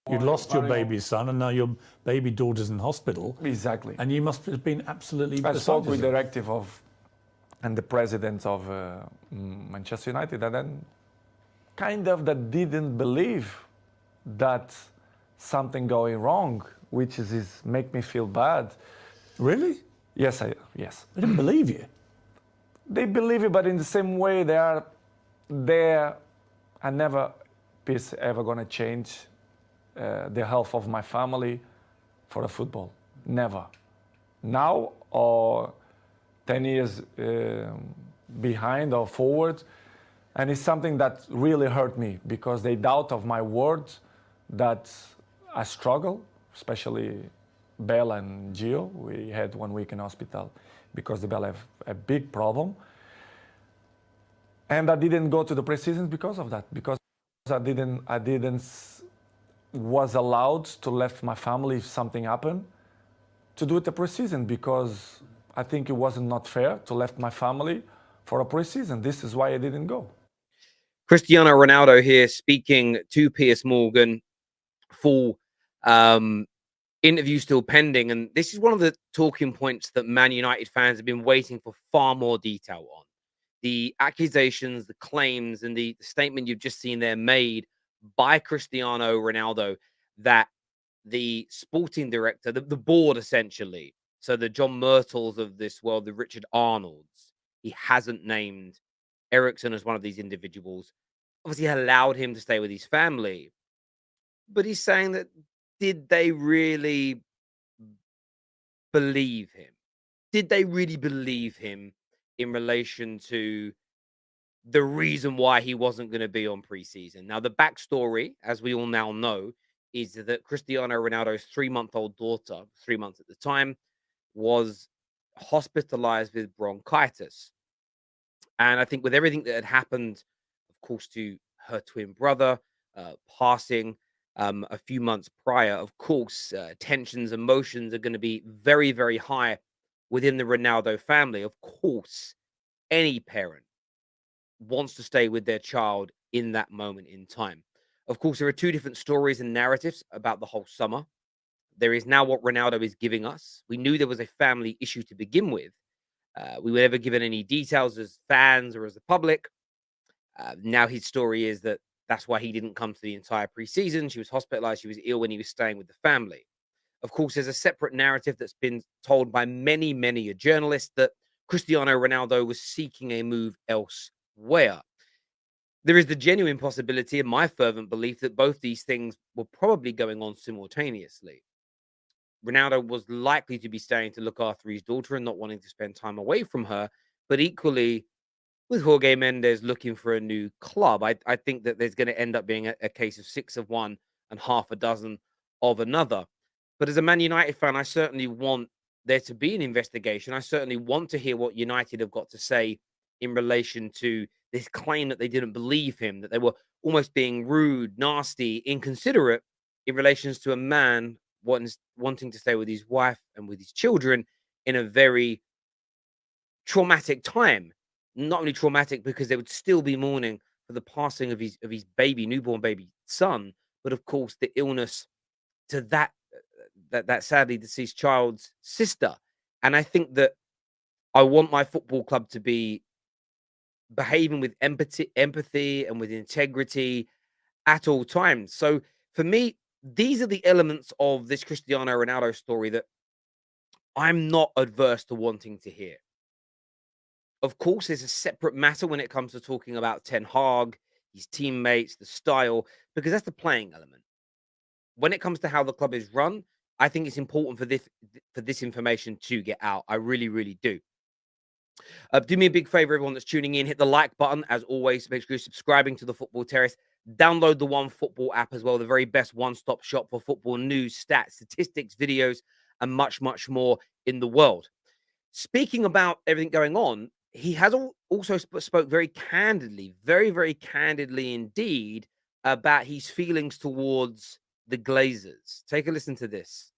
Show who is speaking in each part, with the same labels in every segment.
Speaker 1: You'd lost your baby son, and now your baby daughter's in hospital.
Speaker 2: Exactly.
Speaker 1: And you must have been absolutely
Speaker 2: I
Speaker 1: beside
Speaker 2: spoke with the
Speaker 1: yourself.
Speaker 2: directive of and the president of Manchester United, and then kind of that didn't believe that something going wrong, which is make me feel bad.
Speaker 1: Really?
Speaker 2: Yes, yes.
Speaker 1: They didn't believe you.
Speaker 2: They believe it, but in the same way, they are there. I never is ever gonna change the health of my family for the football. Never. Now or 10 years behind or forward, and it's something that really hurt me because they doubt of my words that I struggle, especially Bella and Gio. We had 1 week in hospital because the Bella have a big problem. And I didn't go to the pre-seasons because of that, because I didn't was allowed to left my family if something happened to do it the pre-season, because I think it wasn't not fair to left my family for a pre-season. This is why I didn't go.
Speaker 3: Cristiano Ronaldo here speaking to Piers Morgan. Full interview still pending, and this is one of the talking points that Man United fans have been waiting for far more detail on. The accusations, the claims, and the statement you've just seen there made by Cristiano Ronaldo that the sporting director, the board essentially, so the John Myrtles of this world, the Richard Arnolds, he hasn't named Eriksen as one of these individuals. Obviously allowed him to stay with his family. But he's saying that, did they really believe him? Did they really believe him in relation to the reason why he wasn't going to be on preseason? Now, the backstory, as we all now know, is that Cristiano Ronaldo's 3-month-old daughter, 3 months at the time, was hospitalized with bronchitis. And I think with everything that had happened, of course, to her twin brother passing a few months prior, of course, tensions, emotions are going to be very, very high within the Ronaldo family. Of course, any parent wants to stay with their child in that moment in time. Of course, there are two different stories and narratives about the whole summer. There is now what Ronaldo is giving us. We knew there was a family issue to begin with. We were never given any details as fans or as the public. Now his story is that that's why he didn't come to the entire preseason. She was hospitalized. She was ill when he was staying with the family. Of course, there's a separate narrative that's been told by many, many a journalist that Cristiano Ronaldo was seeking a move elsewhere. There is the genuine possibility, and my fervent belief, that both these things were probably going on simultaneously. Ronaldo was likely to be staying to look after his daughter and not wanting to spend time away from her, but equally, with Jorge Mendes looking for a new club, I think that there's going to end up being a case of 6 of one and half a dozen of another. But as a Man United fan, I certainly want there to be an investigation. I certainly want to hear what United have got to say in relation to this claim that they didn't believe him, that they were almost being rude, nasty, inconsiderate in relation to a man wanting to stay with his wife and with his children in a very traumatic time. Not only traumatic because they would still be mourning for the passing of his baby, newborn baby son, but of course the illness to that sadly deceased child's sister. And I think that I want my football club to be behaving with empathy and with integrity at all times. So for me, these are the elements of this Cristiano Ronaldo story that I'm not adverse to wanting to hear. Of course, there's a separate matter when it comes to talking about Ten Hag, his teammates, the style, because that's the playing element. When it comes to how the club is run, I think it's important for this information to get out. I really, really do. Do me a big favor, everyone that's tuning in, hit the like button. As always, make sure you're subscribing to the Football Terrace. Download the One Football app as well, the very best one-stop shop for football news, stats, statistics, videos, and much, much more in the world. Speaking about everything going on, he has also spoke very candidly, very, very candidly indeed, about his feelings towards the Glazers. Take a listen to this.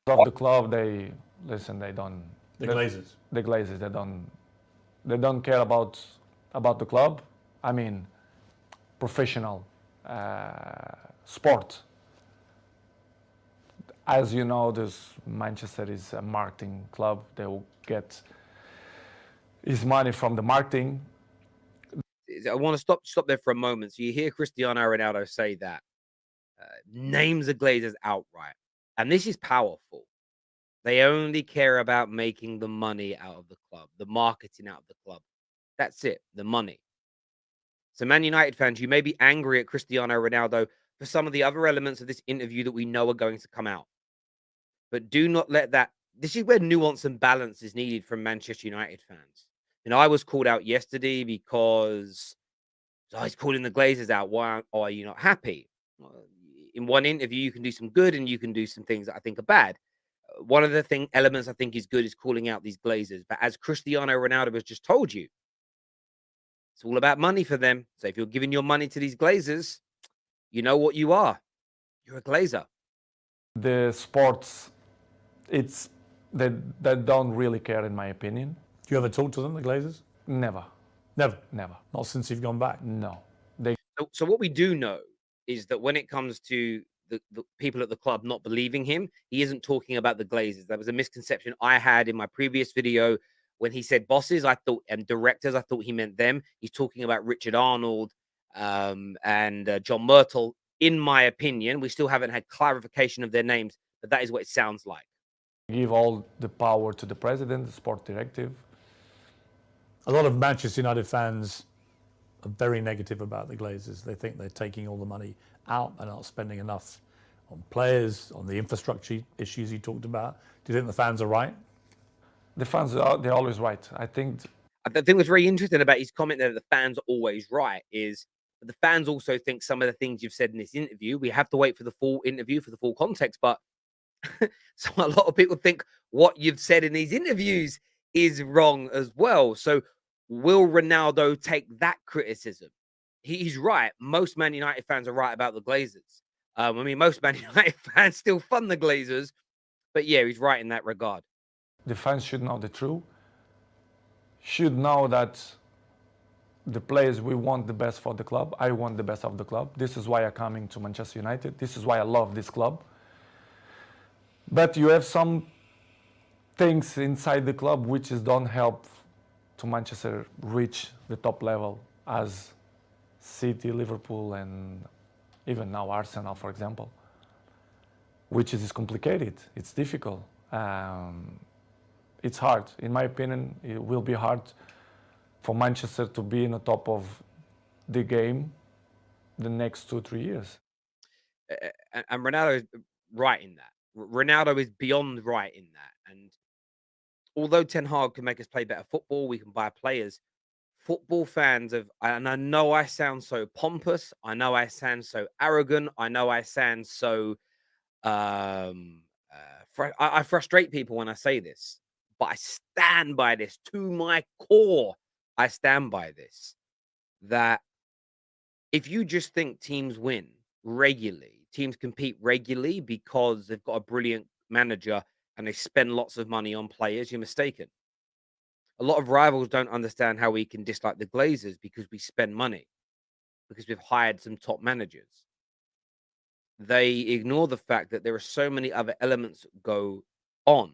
Speaker 2: Of the club, they don't.
Speaker 1: The Glazers.
Speaker 2: The Glazers, they don't care about the club. I mean, professional sport. As you know, Manchester is a marketing club. They will get his money from the marketing.
Speaker 3: I want to stop there for a moment. So you hear Cristiano Ronaldo say that names the Glazers outright, and this is powerful. They only care about making the money out of the club, the marketing out of the club. That's it, the money. So, Man United fans, you may be angry at Cristiano Ronaldo for some of the other elements of this interview that we know are going to come out. But do not let that. This is where nuance and balance is needed from Manchester United fans. And I was called out yesterday because I was calling the Glazers out. Why are you not happy? In one interview, you can do some good and you can do some things that I think are bad. One of the elements I think is good is calling out these Glazers. But as Cristiano Ronaldo has just told you, it's all about money for them. So if you're giving your money to these Glazers, you know what you are. You're a Glazer.
Speaker 2: The sports, they don't really care, in my opinion.
Speaker 1: Do you ever talk to them, the Glazers?
Speaker 2: Never.
Speaker 1: Never.
Speaker 2: Never.
Speaker 1: Not since you've gone back.
Speaker 2: No.
Speaker 3: So what we do know is that when it comes to the people at the club not believing him, he isn't talking about the Glazers. That was a misconception I had in my previous video when he said bosses. I thought and directors. I thought he meant them. He's talking about Richard Arnold and John Myrtle. In my opinion, we still haven't had clarification of their names, but that is what it sounds like.
Speaker 2: Give all the power to the president, the sport directive.
Speaker 1: A lot of Manchester United fans are very negative about the Glazers. They think they're taking all the money out and not spending enough on players, on the infrastructure issues you talked about. Do you think the fans are right?
Speaker 2: The fans, they're always right. I think
Speaker 3: what's very interesting about his comment there that the fans are always right is the fans also think some of the things you've said in this interview. We have to wait for the full interview for the full context, but so a lot of people think what you've said in these interviews is wrong as well. So will Ronaldo take that criticism? He's right. Most Man United fans are right about the Glazers. I mean, most Man United fans still fund the Glazers, but yeah, he's right in that regard.
Speaker 2: The fans should know the truth. Should know that the players, we want the best for the club. I want the best of the club. This is why I'm coming to Manchester United. This is why I love this club. But you have some things inside the club which don't help to Manchester reach the top level as City, Liverpool, and even now Arsenal, for example, which is complicated. It's difficult. It's hard. In my opinion, it will be hard for Manchester to be in the top of the game the next 2-3 years.
Speaker 3: And Ronaldo is right in that. Ronaldo is beyond right in that. And although Ten Hag can make us play better football, we can buy players. Football fans and I know I sound so pompous. I know I sound so arrogant. I know I sound so. I frustrate people when I say this, but I stand by this to my core. I stand by this. That if you just think teams win regularly, teams compete regularly because they've got a brilliant manager and they spend lots of money on players, you're mistaken. A lot of rivals don't understand how we can dislike the Glazers because we spend money, because we've hired some top managers. They ignore the fact that there are so many other elements that go on.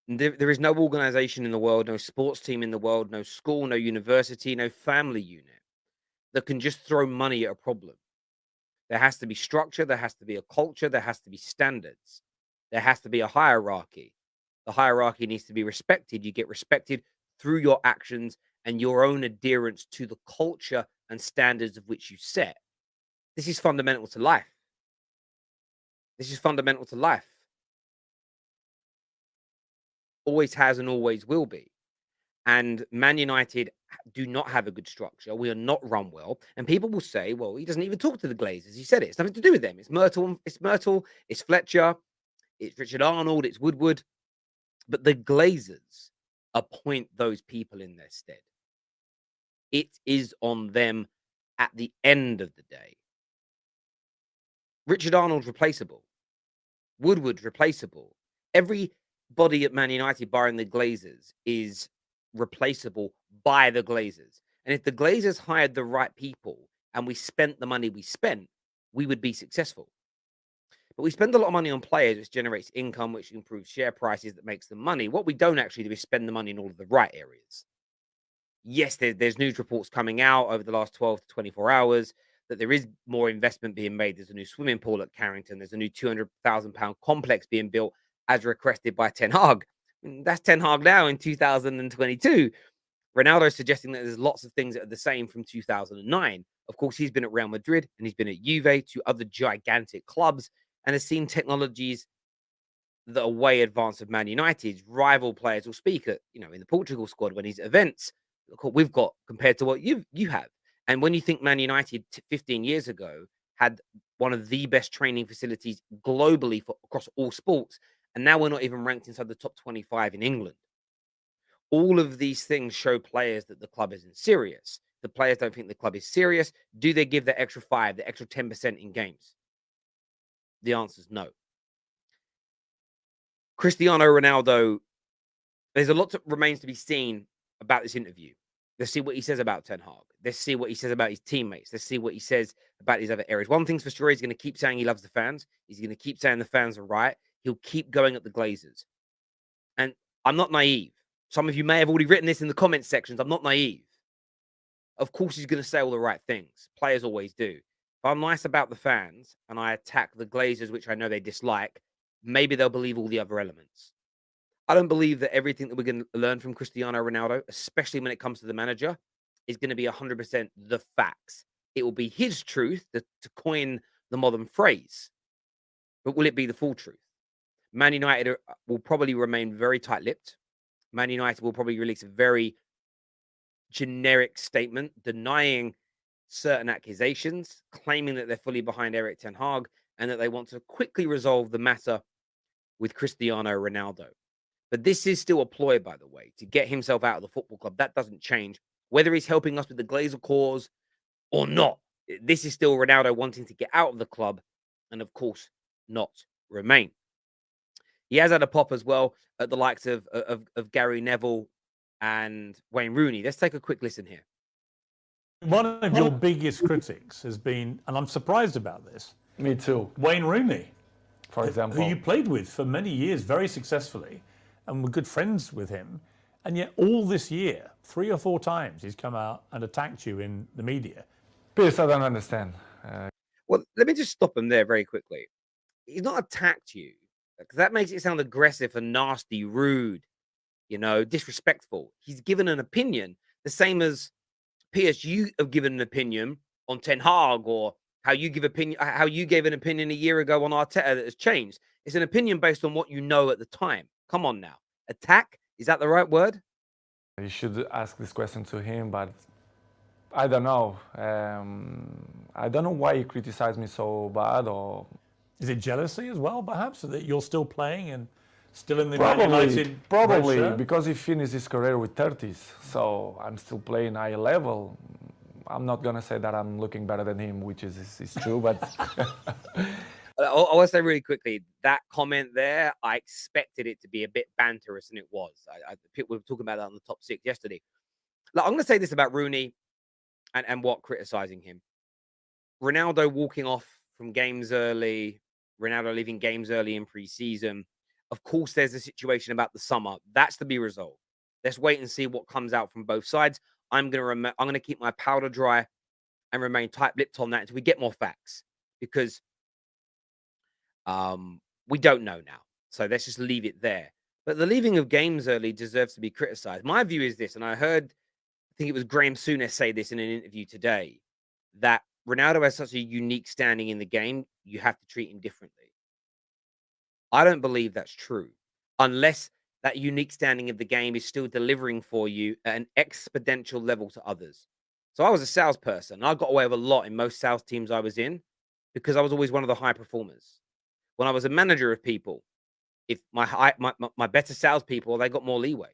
Speaker 3: There is no organization in the world, no sports team in the world, no school, no university, no family unit that can just throw money at a problem. There has to be structure, there has to be a culture, there has to be standards, there has to be a hierarchy. The hierarchy needs to be respected. You get respected through your actions and your own adherence to the culture and standards of which you set. This is fundamental to life. This is fundamental to life. Always has and always will be. And Man United do not have a good structure. We are not run well. And people will say, well, he doesn't even talk to the Glazers. He said it. It's nothing to do with them. It's Myrtle, it's Fletcher, it's Richard Arnold, it's Woodward. But the Glazers appoint those people in their stead. It is on them at the end of the day. Richard Arnold's replaceable. Woodward's replaceable. Everybody at Man United, barring the Glazers, is replaceable by the Glazers. And if the Glazers hired the right people and we spent the money we spent, we would be successful. But we spend a lot of money on players, which generates income, which improves share prices, that makes them money. What we don't actually do is spend the money in all of the right areas. Yes, there's news reports coming out over the last 12 to 24 hours that there is more investment being made. There's a new swimming pool at Carrington. There's a new £200,000 complex being built as requested by Ten Hag. That's Ten Hag now in 2022. Ronaldo suggesting that there's lots of things that are the same from 2009. Of course, he's been at Real Madrid and he's been at Juve, two other gigantic clubs, and has seen technologies that are way advanced of Man United's. Rival players will speak at, in the Portugal squad when he's at events. Look what we've got compared to what you have. And when you think Man United 15 years ago had one of the best training facilities globally across all sports, and now we're not even ranked inside the top 25 in England. All of these things show players that the club isn't serious. The players don't think the club is serious. Do they give the extra 5, the extra 10% in games? The answer is no. Cristiano Ronaldo, there's a lot that remains to be seen about this interview. Let's see what he says about Ten Hag. Let's see what he says about his teammates. Let's see what he says about these other areas. One thing's for sure, he's going to keep saying he loves the fans. He's going to keep saying the fans are right. He'll keep going at the Glazers. And I'm not naive. Some of you may have already written this in the comments sections. I'm not naive. Of course, he's going to say all the right things. Players always do. If I'm nice about the fans and I attack the Glazers, which I know they dislike, maybe they'll believe all the other elements. I don't believe that everything that we're going to learn from Cristiano Ronaldo, especially when it comes to the manager, is going to be 100% the facts. It will be his truth, to coin the modern phrase. But will it be the full truth? Man United will probably remain very tight-lipped. Man United will probably release a very generic statement denying certain accusations, claiming that they're fully behind Erik Ten Hag and that they want to quickly resolve the matter with Cristiano Ronaldo. But this is still a ploy, by the way, to get himself out of the football club. That doesn't change. Whether he's helping us with the Glazer cause or not, this is still Ronaldo wanting to get out of the club and, of course, not remain. He has had a pop as well at the likes of Gary Neville and Wayne Rooney. Let's take a quick listen here.
Speaker 1: One of your biggest critics has been, and I'm surprised about this.
Speaker 2: Me too.
Speaker 1: Wayne Rooney,
Speaker 2: for example,
Speaker 1: who you played with for many years very successfully and were good friends with him. And yet all this year, 3 or 4 times, he's come out and attacked you in the media.
Speaker 2: Pierce, I don't understand.
Speaker 3: Well, let me just stop him there very quickly. He's not attacked you, because that makes it sound aggressive and nasty, rude, disrespectful. He's given an opinion, the same as Pierce, you have given an opinion on Ten Hag, or how you gave an opinion a year ago on Arteta that has changed. It's an opinion based on what you know at the time. Come on now. Attack, is that the right word?
Speaker 2: You should ask this question to him, but I don't know. I don't know why he criticized me so bad. Or
Speaker 1: is it jealousy as well, perhaps, that you're still playing and still in the
Speaker 2: probably because he finished his career with 30s, so I'm still playing high level. I'm not gonna say that I'm looking better than him, which is true, but
Speaker 3: I want to say really quickly, that comment there, I expected it to be a bit banterous, and it was. People were talking about that on the top 6 yesterday. Like, I'm going to say this about Rooney and what criticizing him. Ronaldo walking off from games early, Ronaldo leaving games early in pre-season. Of course, there's a situation about the summer. That's to be resolved. Let's wait and see what comes out from both sides. I'm going to keep my powder dry and remain tight-lipped on that until we get more facts, because we don't know now. So let's just leave it there. But the leaving of games early deserves to be criticized. My view is this, and I think it was Graham Souness say this in an interview today, that Ronaldo has such a unique standing in the game, you have to treat him differently. I don't believe that's true, unless that unique standing of the game is still delivering for you at an exponential level to others. So I was a salesperson. I got away with a lot in most sales teams I was in because I was always one of the high performers. When I was a manager of people, if my better salespeople, they got more leeway.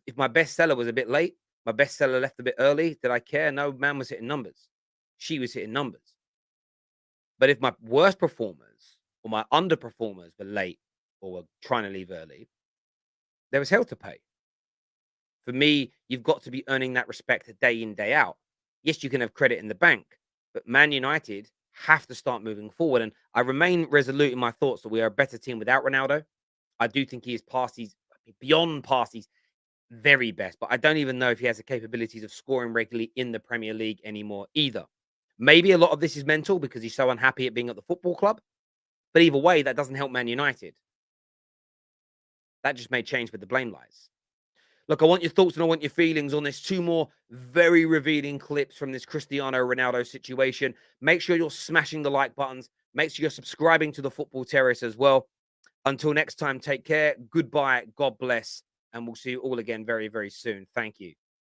Speaker 3: If my best seller was a bit late, my best seller left a bit early, did I care? No, man was hitting numbers. She was hitting numbers. But if my worst performers or my underperformers were late or were trying to leave early, there was hell to pay. For me, you've got to be earning that respect day in, day out. Yes, you can have credit in the bank, but Man United have to start moving forward. And I remain resolute in my thoughts that we are a better team without Ronaldo. I do think he is beyond past his very best, but I don't even know if he has the capabilities of scoring regularly in the Premier League anymore either. Maybe a lot of this is mental because he's so unhappy at being at the football club. But either way, that doesn't help Man United. That just may change where the blame lies. Look, I want your thoughts and I want your feelings on this. 2 more very revealing clips from this Cristiano Ronaldo situation. Make sure you're smashing the like buttons. Make sure you're subscribing to the Football Terrace as well. Until next time, take care. Goodbye. God bless. And we'll see you all again very, very soon. Thank you.